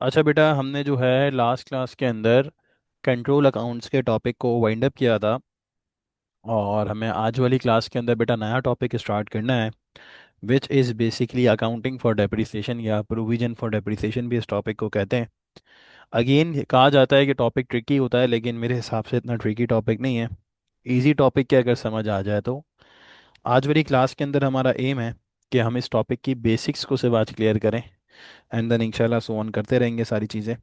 अच्छा बेटा, हमने जो है लास्ट क्लास के अंदर कंट्रोल अकाउंट्स के टॉपिक को वाइंड अप किया था। और हमें आज वाली क्लास के अंदर बेटा नया टॉपिक स्टार्ट करना है, which is basically accounting for depreciation या प्रोविजन फॉर डेप्रिसिएशन भी इस टॉपिक को कहते हैं। अगेन कहा जाता है कि टॉपिक ट्रिकी होता है, लेकिन मेरे हिसाब से इतना ट्रिकी टॉपिक नहीं है। इजी टॉपिक के अगर समझ आ जाए तो आज वाली क्लास के अंदर हमारा एम है कि हम इस टॉपिक की बेसिक्स को सिर्फ आज क्लियर करें, एंड देन इंशाल्लाह सो ऑन करते रहेंगे सारी चीज़ें।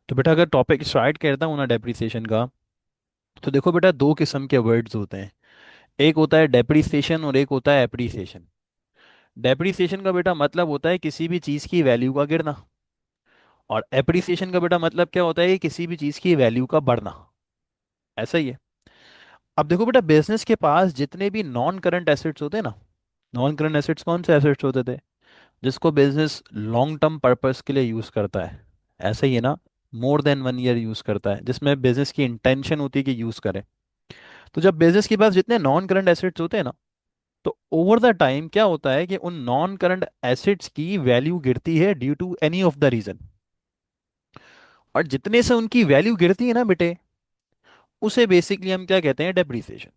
तो बेटा अगर टॉपिक स्टार्ट करता हूँ ना डेप्रिसिएशन का, तो देखो बेटा दो किस्म के वर्ड्स होते हैं। एक होता है डेप्रिसिएशन और एक होता है एप्रिसिएशन। डेप्रिसिएशन का बेटा मतलब होता है किसी भी चीज़ की वैल्यू का गिरना, और एप्रिसिएशन का बेटा मतलब क्या होता है कि किसी भी चीज़ की वैल्यू का बढ़ना। ऐसा ही है। अब देखो बेटा, बिजनेस के पास जितने भी नॉन करंट एसेट्स होते हैं ना, नॉन करंट एसेट्स कौन से एसेट्स होते थे जिसको बिजनेस लॉन्ग टर्म पर्पस के लिए यूज़ करता है। ऐसा ही है ना, मोर देन 1 ईयर यूज़ करता है, जिसमें बिजनेस की इंटेंशन होती है कि यूज़ करे। तो जब बिजनेस के पास जितने नॉन करंट एसेट्स होते हैं ना, तो ओवर द टाइम क्या होता है कि उन नॉन करंट एसेट्स की वैल्यू गिरती है due to any of the reason. और जितने से उनकी वैल्यू गिरती है ना बेटे, उसे बेसिकली हम क्या कहते हैं, डेप्रिसिएशन।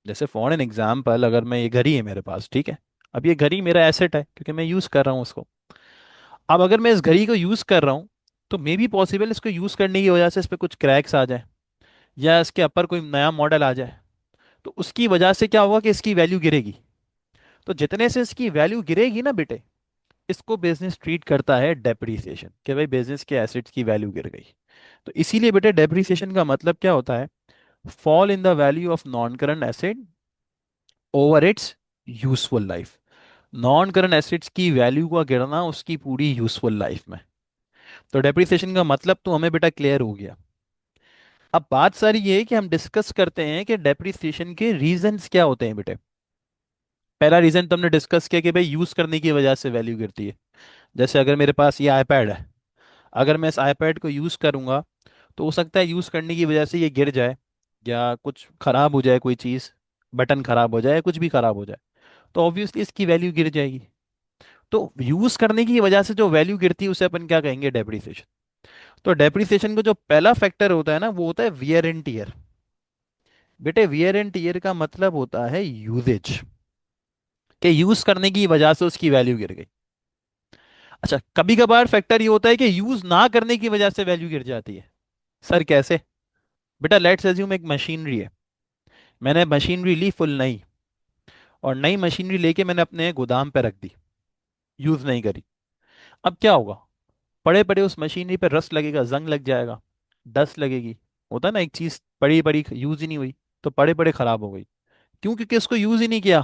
जैसे फॉर एन एग्जाम्पल, अगर मैं ये घड़ी है मेरे पास, ठीक है। अब ये घड़ी मेरा एसेट है क्योंकि मैं यूज कर रहा हूँ उसको। अब अगर मैं इस घड़ी को यूज कर रहा हूँ, तो मे बी पॉसिबल इसको यूज करने की वजह से इस पर कुछ क्रैक्स आ जाए, या इसके ऊपर कोई नया मॉडल आ जाए। तो उसकी वजह से क्या होगा कि इसकी वैल्यू गिरेगी। तो जितने से इसकी वैल्यू गिरेगी ना बेटे, इसको बिजनेस ट्रीट करता है डेप्रिसिएशन, कि भाई बिजनेस के एसेट्स की वैल्यू गिर गई। तो इसीलिए बेटे डेप्रिसिएशन का मतलब क्या होता है, fall in the value of non current asset over it's useful life. Non current assets की वैल्यू का गिरना उसकी पूरी यूजफुल लाइफ में। तो डेप्रिसिएशन का मतलब तो हमें बेटा क्लियर हो गया। अब बात सारी ये है कि हम डिस्कस करते हैं कि डेप्रिसिएशन के रीजंस क्या होते हैं बेटे। पहला रीजन तो हमने डिस्कस किया कि भाई यूज करने की वजह से वैल्यू गिरती है। जैसे अगर मेरे पास ये आईपैड है, अगर मैं इस आईपैड को यूज करूंगा, तो हो सकता है यूज करने की वजह से ये गिर जाए, या कुछ खराब हो जाए, कोई चीज, बटन खराब हो जाए, कुछ भी खराब हो जाए। तो ऑब्वियसली इसकी वैल्यू गिर जाएगी। तो यूज करने की वजह से जो वैल्यू गिरती है उसे अपन क्या कहेंगे, डेप्रिसिएशन। तो डेप्रिसिएशन का जो पहला फैक्टर होता है ना, वो होता है वियर एंड टीयर। बेटे वियर एंड टीयर का मतलब होता है यूजेज, कि यूज करने की वजह से उसकी वैल्यू गिर गई। अच्छा, कभी कभार फैक्टर ये होता है कि यूज ना करने की वजह से वैल्यू गिर जाती है। सर कैसे? बेटा लेट्स अज्यूम एक मशीनरी है, मैंने मशीनरी ली फुल नई, और नई मशीनरी लेके मैंने अपने गोदाम पे रख दी, यूज नहीं करी। अब क्या होगा, पड़े पड़े उस मशीनरी पे रस्ट लगेगा, जंग लग जाएगा, डस्ट लगेगी। होता है ना, एक चीज पड़ी पड़ी यूज ही नहीं हुई, तो पड़े पड़े खराब हो गई। क्यों? क्योंकि उसको यूज ही नहीं किया।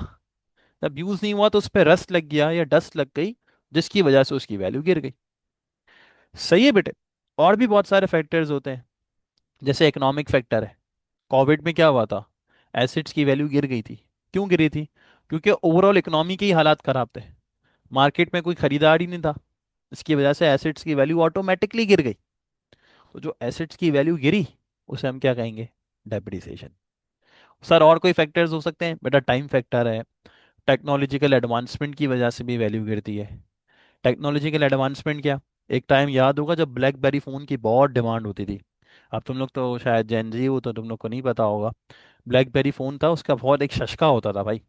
जब यूज नहीं हुआ तो उस पर रस्ट लग गया या डस्ट लग गई, जिसकी वजह से उसकी वैल्यू गिर गई। सही है बेटे। और भी बहुत सारे फैक्टर्स होते हैं, जैसे इकोनॉमिक फैक्टर है। कोविड में क्या हुआ था, एसिड्स की वैल्यू गिर गई थी। क्यों गिरी थी? क्योंकि ओवरऑल इकोनॉमी के ही हालात खराब थे, मार्केट में कोई खरीदार ही नहीं था। इसकी वजह से एसिड्स की वैल्यू ऑटोमेटिकली गिर गई। तो जो एसिड्स की वैल्यू गिरी, उसे हम क्या कहेंगे, डेप्रिसिएशन। सर और कोई फैक्टर्स हो सकते हैं? बेटा टाइम फैक्टर है। टेक्नोलॉजिकल एडवांसमेंट की वजह से भी वैल्यू गिरती है। टेक्नोलॉजिकल एडवांसमेंट क्या, एक टाइम याद होगा जब ब्लैकबेरी फ़ोन की बहुत डिमांड होती थी। अब तुम लोग तो शायद जेन जी हो, तो तुम लोग को नहीं पता होगा। ब्लैकबेरी फ़ोन था, उसका बहुत एक शशका होता था भाई।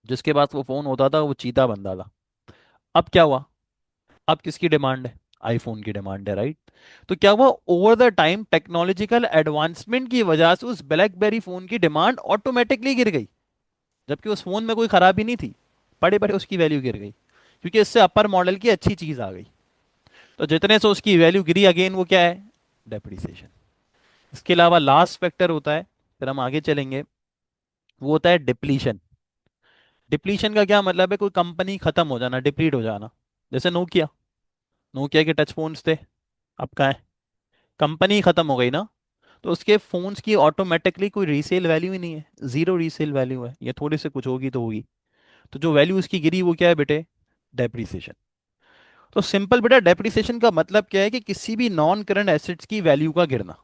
जिसके पास वो फ़ोन होता था वो चीता बनता था। अब क्या हुआ, अब किसकी डिमांड है, आईफोन की डिमांड है, राइट। तो क्या हुआ, over the time technological advancement की वजह से उस ब्लैकबेरी फ़ोन की डिमांड ऑटोमेटिकली गिर गई, जबकि उस फ़ोन में कोई खराबी नहीं थी। पड़े पड़े उसकी वैल्यू गिर गई, क्योंकि इससे अपर मॉडल की अच्छी चीज़ आ गई। तो जितने से उसकी वैल्यू गिरी, अगेन वो क्या है, डेप्रिसिएशन। इसके अलावा लास्ट फैक्टर होता है, फिर हम आगे चलेंगे, वो होता है डिप्लीशन। डिप्लीशन का क्या मतलब है, कोई कंपनी खत्म हो जाना, डिप्लीट हो जाना। जैसे नोकिया, नोकिया के टच फोन्स थे, अब कहाँ है, कंपनी खत्म हो गई ना। तो उसके फोन्स की ऑटोमेटिकली कोई रीसेल वैल्यू ही नहीं है, जीरो रीसेल वैल्यू है, या थोड़ी से कुछ होगी तो होगी। तो जो वैल्यू उसकी गिरी वो क्या है बेटे, डेप्रिसिएशन। तो सिंपल बेटा, डेप्रिसिएशन का मतलब क्या है कि किसी भी नॉन करंट एसेट्स की वैल्यू का गिरना।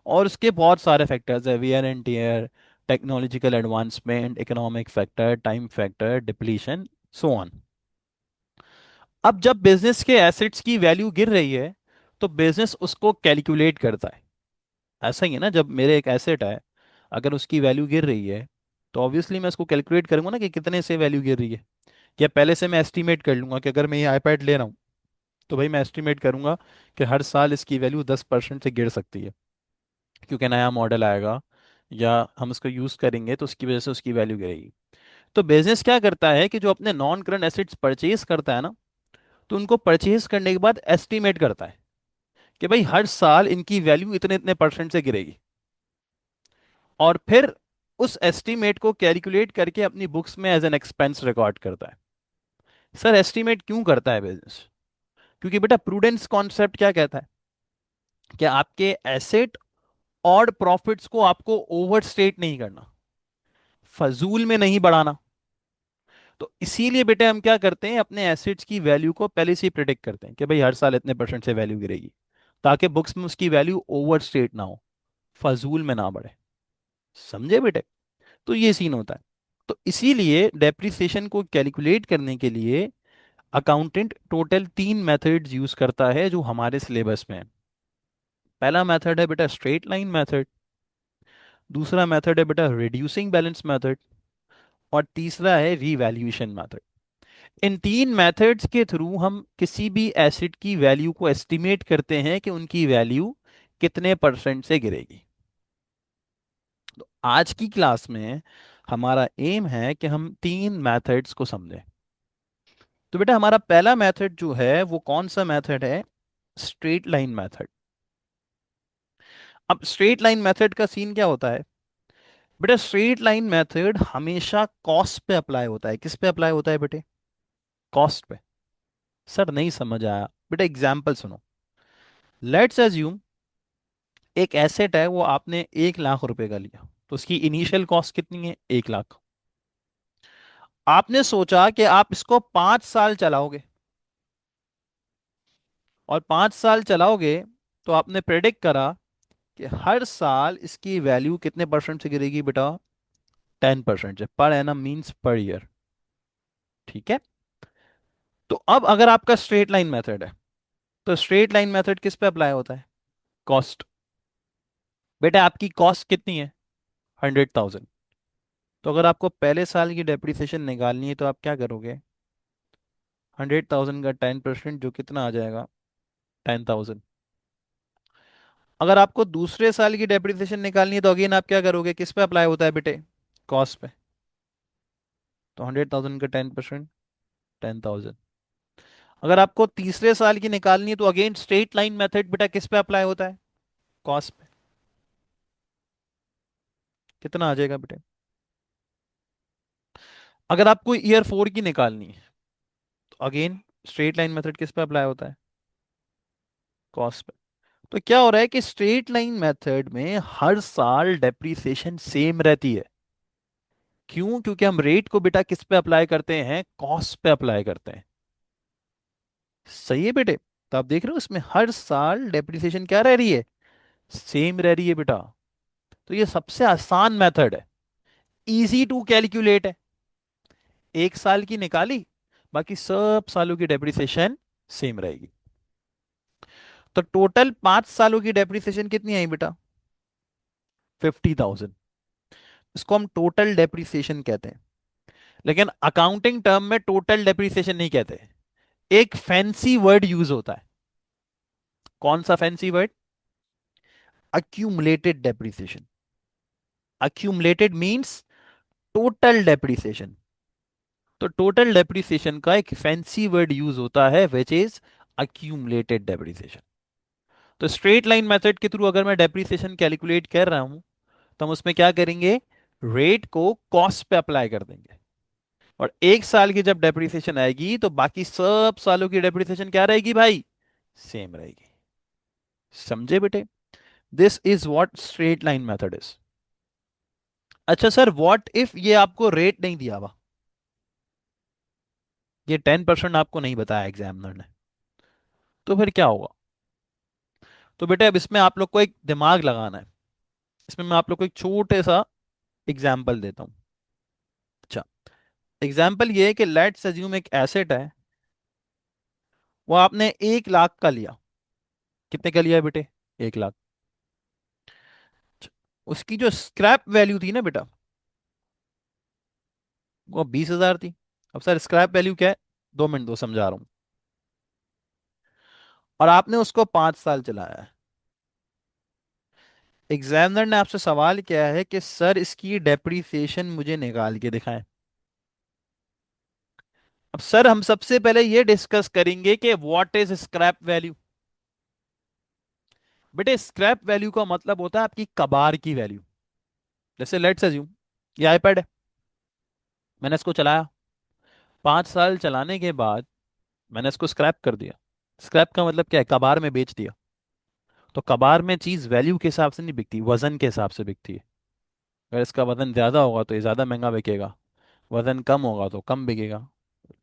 और उसके बहुत सारे फैक्टर्स है, wear and tear, technological advancement, economic factor, time factor, depletion, so on. अब जब बिजनेस के एसेट्स की वैल्यू गिर रही है तो बिजनेस उसको कैलकुलेट करता है। ऐसा ही है ना, जब मेरे एक एसेट है, अगर उसकी वैल्यू गिर रही है तो ऑब्वियसली मैं उसको कैलकुलेट करूंगा ना कि कितने से वैल्यू गिर रही है। या पहले से मैं एस्टिमेट कर लूंगा कि अगर मैं ये आईपैड ले रहा हूँ तो भाई मैं एस्टिमेट करूंगा कि हर साल इसकी वैल्यू 10% से गिर सकती है, क्योंकि नया मॉडल आएगा या हम इसको यूज़ करेंगे तो उसकी वजह से उसकी वैल्यू गिरेगी। तो बिजनेस क्या करता है कि जो अपने नॉन करंट एसेट्स परचेज करता है ना, तो उनको परचेज करने के बाद एस्टिमेट करता है कि भाई हर साल इनकी वैल्यू इतने इतने परसेंट से गिरेगी, और फिर उस एस्टिमेट को कैलकुलेट करके अपनी बुक्स में एज एन एक्सपेंस रिकॉर्ड करता है। सर एस्टिमेट क्यों करता है बिजनेस? क्योंकि बेटा प्रूडेंस कॉन्सेप्ट क्या कहता है कि आपके एसेट और प्रॉफिट्स को आपको ओवरस्टेट नहीं करना, फजूल में नहीं बढ़ाना। तो इसीलिए बेटे हम क्या करते हैं, अपने एसेट्स की वैल्यू को पहले से ही प्रिडिक्ट करते हैं कि भाई हर साल इतने परसेंट से वैल्यू गिरेगी, ताकि बुक्स में उसकी वैल्यू ओवरस्टेट ना हो, फजूल में ना बढ़े। समझे बेटे? तो ये सीन होता है। तो इसीलिए डेप्रिसिएशन को कैलकुलेट करने के लिए अकाउंटेंट टोटल 3 मेथड्स यूज करता है जो हमारे सिलेबस में है। पहला मेथड है बेटा स्ट्रेट लाइन मेथड, दूसरा मेथड है बेटा रिड्यूसिंग बैलेंस मेथड, और तीसरा है रीवैल्यूएशन मेथड। इन 3 मेथड्स के थ्रू हम किसी भी एसिड की वैल्यू को एस्टिमेट करते हैं कि उनकी वैल्यू कितने परसेंट से गिरेगी। तो आज की क्लास में हमारा एम है कि हम 3 मेथड्स को समझें। तो बेटा हमारा पहला मेथड जो है वो कौन सा मेथड है? Straight line method. अब स्ट्रेट लाइन मेथड का सीन क्या होता है? बेटा स्ट्रेट लाइन मेथड हमेशा कॉस्ट पे अप्लाई होता है। किस पे अप्लाई होता है बेटे? कॉस्ट पे। सर नहीं समझ आया। बेटा एग्जाम्पल सुनो। लेट्स अज्यूम एक एसेट है, वो आपने 1 लाख रुपए का लिया, तो उसकी इनिशियल कॉस्ट कितनी है? 1 लाख। आपने सोचा कि आप इसको 5 साल चलाओगे, और 5 साल चलाओगे तो आपने प्रेडिक्ट करा कि हर साल इसकी वैल्यू कितने परसेंट से गिरेगी बेटा? 10% से। Per annum means per year. ठीक है। तो अब अगर आपका स्ट्रेट लाइन मेथड है, तो स्ट्रेट लाइन मेथड किस पे अप्लाई होता है? कॉस्ट। बेटा आपकी कॉस्ट कितनी है? 100,000। तो अगर आपको पहले साल की डेप्रिसिएशन निकालनी है तो आप क्या करोगे? 100,000 का 10%, जो कितना आ जाएगा? 10,000। अगर आपको दूसरे साल की डेप्रिसिएशन निकालनी है तो अगेन आप क्या करोगे? किस पे अप्लाई होता है बेटे? कॉस्ट पे। तो 100,000 का 10%, 10,000। अगर आपको तीसरे साल की निकालनी है तो अगेन स्ट्रेट लाइन मेथड बेटा किस पे अप्लाई होता है? कॉस्ट पे। कितना आ जाएगा बेटे? अगर आपको ईयर 4 की निकालनी है तो अगेन स्ट्रेट लाइन मेथड किस पे अप्लाई होता है? कॉस्ट पे। तो क्या हो रहा है कि स्ट्रेट लाइन मेथड में हर साल डेप्रिसिएशन सेम रहती है। क्यों? क्योंकि हम रेट को बेटा किस पे अप्लाई करते हैं? कॉस्ट पे अप्लाई करते हैं। सही है बेटे? तो आप देख रहे हो इसमें हर साल डेप्रिसिएशन क्या रह रही है? सेम रह रही है बेटा। तो ये सबसे आसान मेथड है, इजी टू कैलकुलेट है। 1 साल की निकाली, बाकी सब सालों की डेप्रिसिएशन सेम रहेगी। तो टोटल 5 सालों की डेप्रिसिएशन कितनी आई बेटा? 50,000। इसको हम टोटल डेप्रिसिएशन कहते हैं, लेकिन अकाउंटिंग टर्म में टोटल डेप्रिसिएशन नहीं कहते। एक फैंसी वर्ड यूज होता है। कौन सा fancy word? Accumulated depreciation. Accumulated means total depreciation. तो टोटल डेप्रिसिएशन का एक फैंसी वर्ड यूज होता है विच इज अक्यूमुलेटेड डेप्रिसिएशन। तो स्ट्रेट लाइन मेथड के थ्रू अगर मैं डेप्रिसिएशन कैलकुलेट कर रहा हूं तो हम उसमें क्या करेंगे? रेट को कॉस्ट पे अप्लाई कर देंगे, और 1 साल की जब डेप्रिसिएशन आएगी तो बाकी सब सालों की डेप्रिसिएशन क्या रहेगी भाई? सेम रहेगी। समझे बेटे? This is what straight line method is. अच्छा सर, व्हाट इफ ये आपको रेट नहीं दिया हुआ, ये 10% आपको नहीं बताया एग्जामिनर ने, तो फिर क्या होगा? तो बेटे अब इसमें आप लोग को एक दिमाग लगाना है। इसमें मैं आप लोग को एक छोटे सा एग्जाम्पल देता हूँ। अच्छा, एग्जाम्पल ये है कि लेट्स अज्यूम एक एसेट है, वो आपने 1 लाख का लिया। कितने का लिया है बेटे? 1 लाख। उसकी जो स्क्रैप वैल्यू थी ना बेटा, वो 20,000 थी। अब सर स्क्रैप वैल्यू क्या है? 2 मिनट दो, समझा रहा हूँ। और आपने उसको 5 साल चलाया है। एग्जामिनर ने आपसे सवाल किया है कि सर इसकी डेप्रीसिएशन मुझे निकाल के दिखाएं। अब सर हम सबसे पहले ये डिस्कस करेंगे कि व्हाट इज स्क्रैप वैल्यू। बेटे स्क्रैप वैल्यू का मतलब होता है आपकी कबाड़ की वैल्यू। जैसे लेट्स अज्यूम ये आईपैड है, मैंने इसको चलाया, 5 साल चलाने के बाद मैंने इसको स्क्रैप कर दिया। स्क्रैप का मतलब क्या है? कबाड़ में बेच दिया। तो कबाड़ में चीज वैल्यू के हिसाब से नहीं बिकती, वजन के हिसाब से बिकती है। अगर इसका वजन ज्यादा होगा तो ये ज्यादा महंगा बिकेगा, वजन कम होगा तो कम बिकेगा।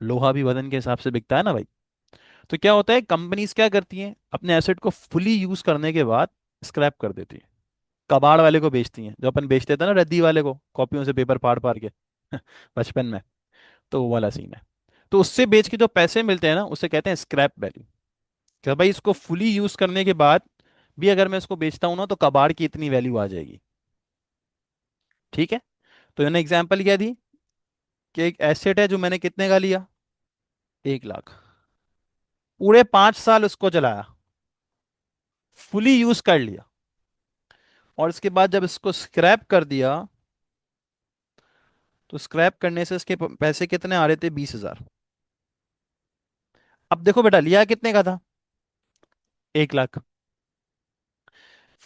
लोहा भी वजन के हिसाब से बिकता है ना भाई। तो क्या होता है, कंपनीज क्या करती हैं, अपने एसेट को फुली यूज करने के बाद स्क्रैप कर देती है। कबाड़ वाले को बेचती हैं, जो अपन बेचते थे ना रद्दी वाले को, कॉपियों से पेपर फाड़ फाड़ के बचपन में। तो वो वाला सीन है। तो उससे बेच के जो पैसे मिलते हैं ना, उसे कहते हैं स्क्रैप वैल्यू। कि भाई इसको फुली यूज करने के बाद भी अगर मैं इसको बेचता हूं ना, तो कबाड़ की इतनी वैल्यू आ जाएगी। ठीक है। तो मैंने एग्जांपल क्या दी कि एक एसेट है जो मैंने कितने का लिया, 1 लाख। पूरे 5 साल उसको चलाया, फुली यूज कर लिया, और इसके बाद जब इसको स्क्रैप कर दिया, तो स्क्रैप करने से इसके पैसे कितने आ रहे थे? 20,000। अब देखो बेटा, लिया कितने का था? 1 लाख।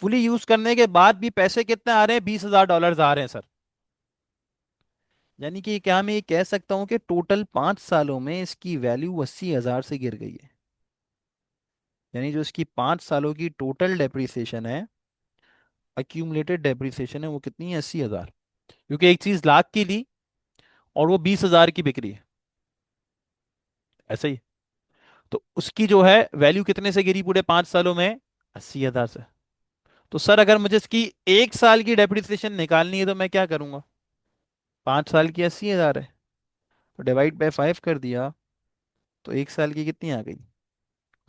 फुली यूज करने के बाद भी पैसे कितने आ रहे हैं? $20,000 आ रहे हैं सर। यानी कि क्या मैं ये कह सकता हूं कि टोटल 5 सालों में इसकी वैल्यू 80,000 से गिर गई है। यानी जो इसकी 5 सालों की टोटल डेप्रिसिएशन है, अक्यूमुलेटेड डेप्रिसिएशन है, वो कितनी है? 80,000। क्योंकि एक चीज लाख की ली और वो 20,000 की बिक रही है। ऐसा ही। तो उसकी जो है वैल्यू कितने से गिरी पूरे 5 सालों में? 80,000 से। तो सर अगर मुझे इसकी 1 साल की डेप्रिसिएशन निकालनी है तो मैं क्या करूंगा? 5 साल की 80,000 है, तो डिवाइड बाय 5 कर दिया, तो 1 साल की कितनी आ गई?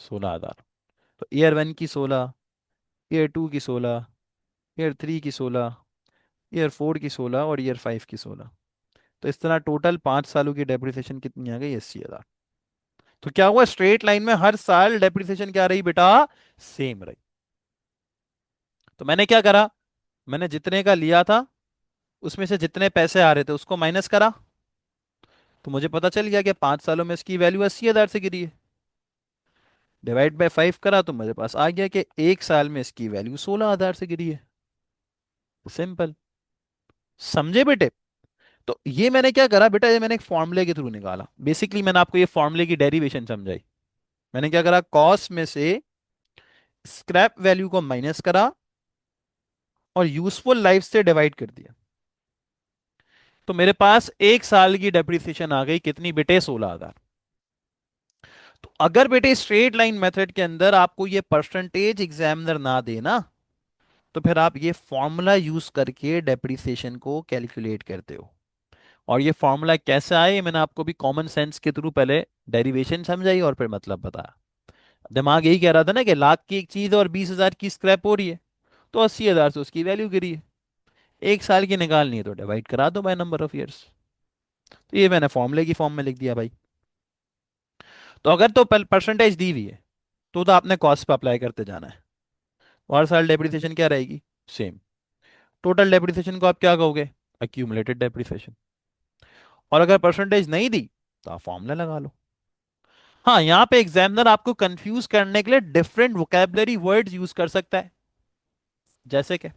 16,000। तो ईयर 1 की 16, ईयर 2 की 16, ईयर 3 की 16, ईयर 4 की 16 और ईयर 5 की 16। तो इस तरह टोटल 5 सालों की डेप्रिसिएशन कितनी आ गई? 80,000। तो क्या हुआ, स्ट्रेट लाइन में हर साल डेप्रिसिएशन क्या रही बेटा? सेम रही। तो मैंने क्या करा, मैंने जितने का लिया था उसमें से जितने पैसे आ रहे थे उसको माइनस करा। तो मुझे पता चल गया कि 5 सालों में इसकी वैल्यू 80,000 से गिरी है। डिवाइड बाय 5 करा तो मेरे पास आ गया कि 1 साल में इसकी वैल्यू 16,000 से गिरी है। सिंपल। समझे बेटे? तो ये मैंने क्या करा बेटा, ये मैंने एक फॉर्मूले के थ्रू निकाला। बेसिकली मैंने आपको ये फॉर्मूले की डेरिवेशन समझाई। मैंने क्या करा, कॉस्ट में से स्क्रैप वैल्यू को माइनस करा और यूजफुल लाइफ से डिवाइड कर दिया। तो मेरे पास 1 साल की डेप्रिसिएशन आ गई कितनी बेटे? 16,000। तो अगर बेटे स्ट्रेट लाइन मेथड के अंदर आपको ये परसेंटेज एग्जामिनर ना देना, तो फिर आप ये फॉर्मूला यूज करके डेप्रिसिएशन को कैलकुलेट करते हो। और ये फॉर्मूला कैसे आए, ये मैंने आपको भी कॉमन सेंस के थ्रू पहले डेरिवेशन समझाई और फिर मतलब बताया। दिमाग यही कह रहा था ना कि लाख की एक चीज और 20,000 की स्क्रैप हो रही है, तो 80,000 से उसकी वैल्यू गिरी है। 1 साल की निकालनी है तो डिवाइड करा दो बाय नंबर ऑफ ईयर्स। तो ये मैंने फॉर्मूले की फॉर्म में लिख दिया भाई। तो अगर तो परसेंटेज दी हुई है, तो आपने कॉस्ट पे अप्लाई करते जाना है। और हर साल डेप्रिसिएशन क्या रहेगी? सेम। टोटल डेप्रिसिएशन को आप क्या कहोगे? Accumulated depreciation. और अगर परसेंटेज नहीं दी, तो आप फॉर्मूला लगा लो। हाँ, यहाँ पे एग्जामिनर आपको कंफ्यूज करने के लिए डिफरेंट वोकेबलरी वर्ड्स यूज कर सकता है। जैसे कि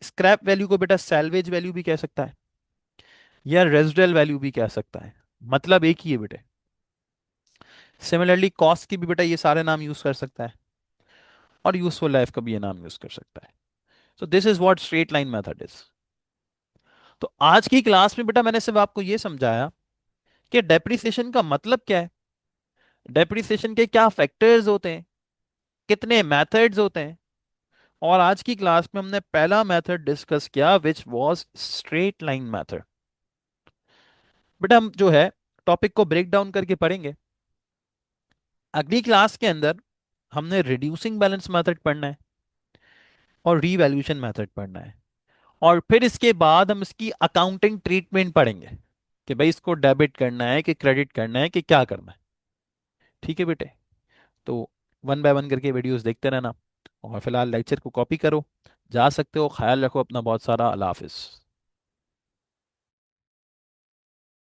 स्क्रैप वैल्यू को बेटा सैल्वेज वैल्यू भी कह सकता है, या रेजिडुअल वैल्यू भी कह सकता है। मतलब एक ही है बेटे। सिमिलरली कॉस्ट की भी बेटा ये सारे नाम यूज कर सकता है, और यूजफुल लाइफ का भी ये नाम यूज कर सकता है। So this is what straight line method is. तो आज की क्लास में बेटा मैंने सिर्फ आपको ये समझाया कि डेप्रिसिएशन का मतलब क्या है, डेप्रिसिएशन के क्या फैक्टर्स होते हैं, कितने मेथड्स होते हैं। और आज की क्लास में हमने पहला मेथड डिस्कस किया which was straight line method. बेटा हम जो है टॉपिक को ब्रेक डाउन करके पढ़ेंगे। अगली क्लास के अंदर हमने रिड्यूसिंग बैलेंस मेथड पढ़ना है और रीवैल्यूएशन मेथड पढ़ना है। और फिर इसके बाद हम इसकी अकाउंटिंग ट्रीटमेंट पढ़ेंगे कि भाई इसको डेबिट करना है कि क्रेडिट करना है कि क्या करना है। ठीक है बेटे। तो वन बाय वन करके वीडियोस देखते रहना। और फिलहाल लेक्चर को कॉपी करो, जा सकते हो। ख्याल रखो अपना बहुत सारा। अल्लाह हाफिज़।